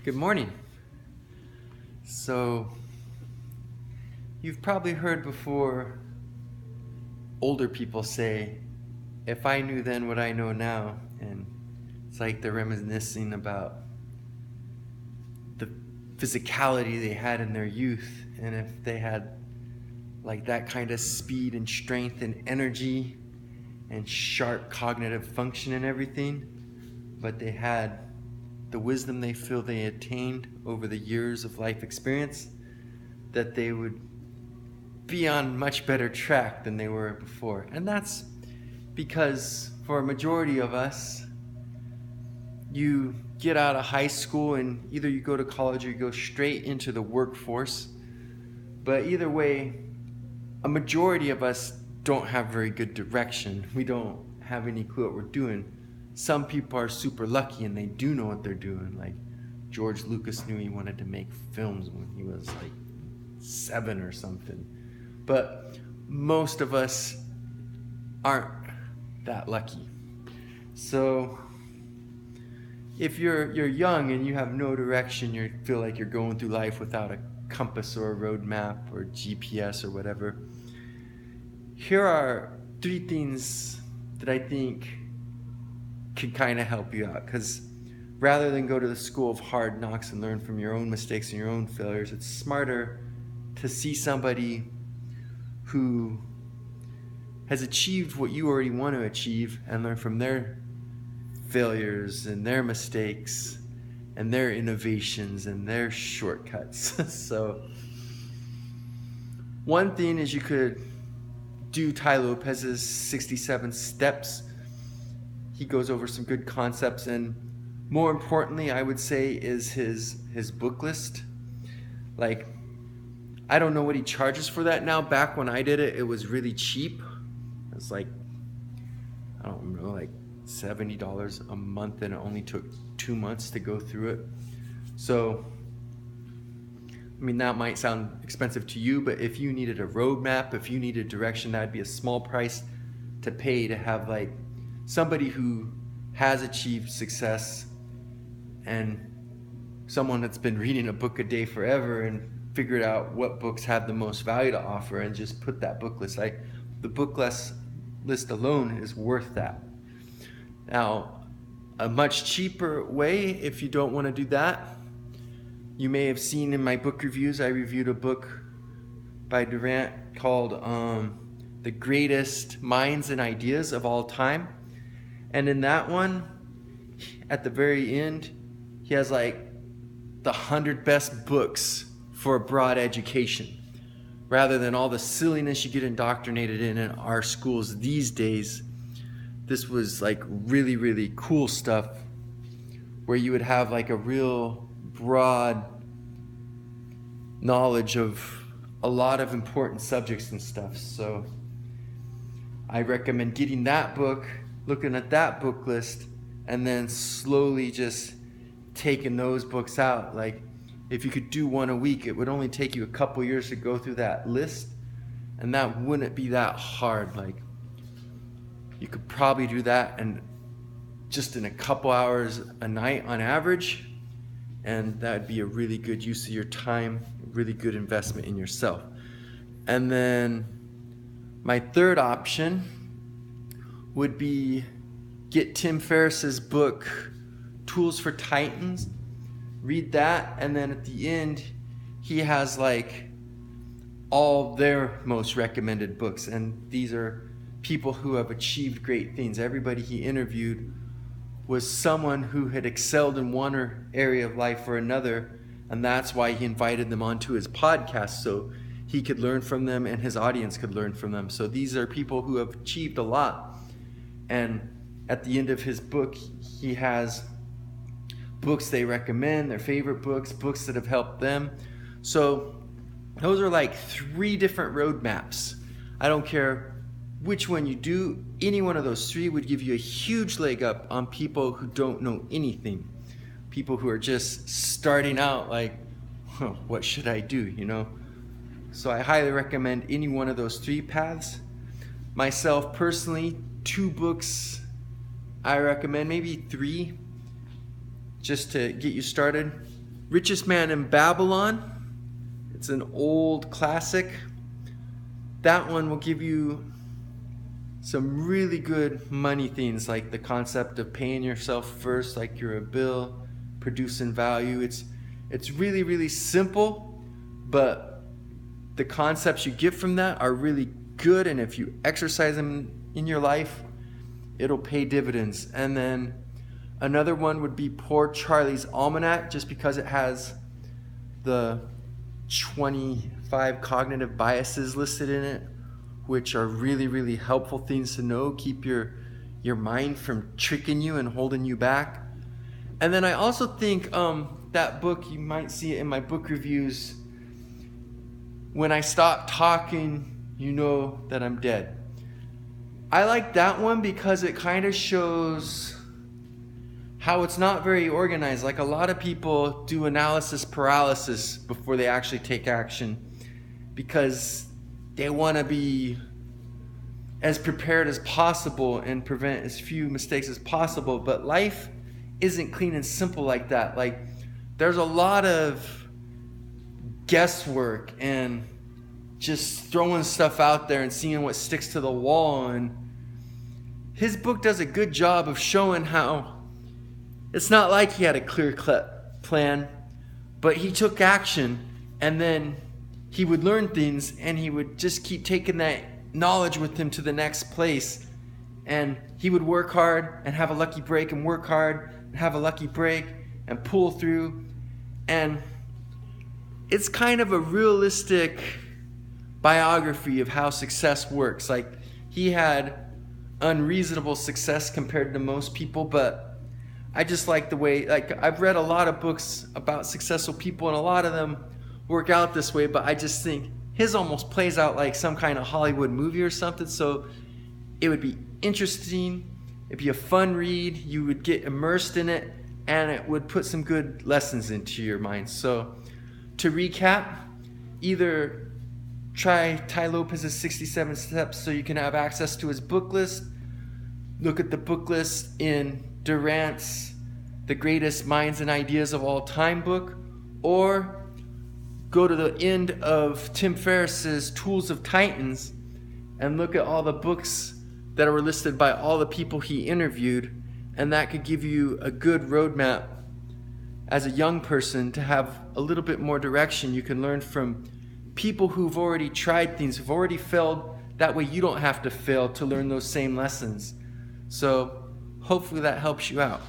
Good morning. So, you've probably heard before older people say, if I knew then what I know now, and it's like they're reminiscing about the physicality they had in their youth, and if they had like that kind of speed and strength and energy and sharp cognitive function and everything, but they had the wisdom they feel they attained over the years of life experience, that they would be on much better track than they were before. And that's because for a majority of us, you get out of high school and either you go to college or you go straight into the workforce. But either way, a majority of us don't have very good direction. We don't have any clue what we're doing. Some people are super lucky and they do know what they're doing. Like George Lucas knew he wanted to make films when he was like 7 or something. But most of us aren't that lucky. So if you're young and you have no direction, you feel like you're going through life without a compass or a road map or GPS or whatever, here are 3 things that I think can kind of help you out. Because rather than go to the school of hard knocks and learn from your own mistakes and your own failures, it's smarter to see somebody who has achieved what you already want to achieve and learn from their failures and their mistakes and their innovations and their shortcuts. So one thing is you could do Tai Lopez's 67 steps. He goes over some good concepts, and more importantly, I would say, is his book list. Like, I don't know what he charges for that now. Back when I did it, it was really cheap. It's like, I don't know, like $70 a month, and it only took 2 months to go through it. So, I mean, that might sound expensive to you, but if you needed a roadmap, if you needed direction, that'd be a small price to pay to have like somebody who has achieved success and someone that's been reading a book a day forever and figured out what books have the most value to offer and just put that book list. Like, the book list alone is worth that. Now, a much cheaper way, if you don't want to do that, you may have seen in my book reviews, I reviewed a book by Durant called The Greatest Minds and Ideas of All Time. And in that one, at the very end, he has like the 100 best books for a broad education, rather than all the silliness you get indoctrinated in our schools these days. This was like really, really cool stuff where you would have like a real broad knowledge of a lot of important subjects and stuff. So I recommend getting that book, looking at that book list, and then slowly just taking those books out. Like, if you could do one a week, it would only take you a couple years to go through that list, and that wouldn't be that hard. Like, you could probably do that and just in a couple hours a night on average, and that would be a really good use of your time, a really good investment in yourself. And then my third option would be get Tim Ferriss's book, Tools for Titans. Read that, and then at the end, he has like all their most recommended books. And these are people who have achieved great things. Everybody he interviewed was someone who had excelled in one area of life or another, and that's why he invited them onto his podcast, so he could learn from them and his audience could learn from them. So these are people who have achieved a lot. And at the end of his book, he has books they recommend, their favorite books, books that have helped them. So those are like 3 different roadmaps. I don't care which one you do, any one of those 3 would give you a huge leg up on people who don't know anything. People who are just starting out like, what should I do, you know? So I highly recommend any one of those 3 paths. Myself personally, 2 books I recommend, maybe 3, just to get you started. Richest Man in Babylon. It's an old classic. That one will give you some really good money things, like the concept of paying yourself first, like you're a bill, producing value. It's really, really simple, but the concepts you get from that are really good, and if you exercise them in your life, it'll pay dividends. And then another one would be Poor Charlie's Almanac, just because it has the 25 cognitive biases listed in it, which are really, really helpful things to know. Keep your mind from tricking you and holding you back. And then I also think that book, you might see it in my book reviews, When I Stop Talking, You Know That I'm Dead. I like that one because it kind of shows how it's not very organized. Like, a lot of people do analysis paralysis before they actually take action because they want to be as prepared as possible and prevent as few mistakes as possible. But life isn't clean and simple like that. Like, there's a lot of guesswork and just throwing stuff out there and seeing what sticks to the wall. And his book does a good job of showing how it's not like he had a clear-cut plan, but he took action, and then he would learn things, and he would just keep taking that knowledge with him to the next place. And he would work hard and have a lucky break, and work hard and have a lucky break and pull through. And it's kind of a realistic biography of how success works. Like, he had unreasonable success compared to most people, but I just like the way, like, I've read a lot of books about successful people, and a lot of them work out this way, but I just think his almost plays out like some kind of Hollywood movie or something. So it would be interesting, it'd be a fun read, you would get immersed in it, and it would put some good lessons into your mind. So to recap, either try Tai Lopez's 67 Steps so you can have access to his book list. Look at the book list in Durant's The Greatest Minds and Ideas of All Time book, or go to the end of Tim Ferriss's Tools of Titans and look at all the books that were listed by all the people he interviewed, and that could give you a good roadmap as a young person to have a little bit more direction. You can learn from people who've already tried things, who've already failed. That way you don't have to fail to learn those same lessons. So hopefully that helps you out.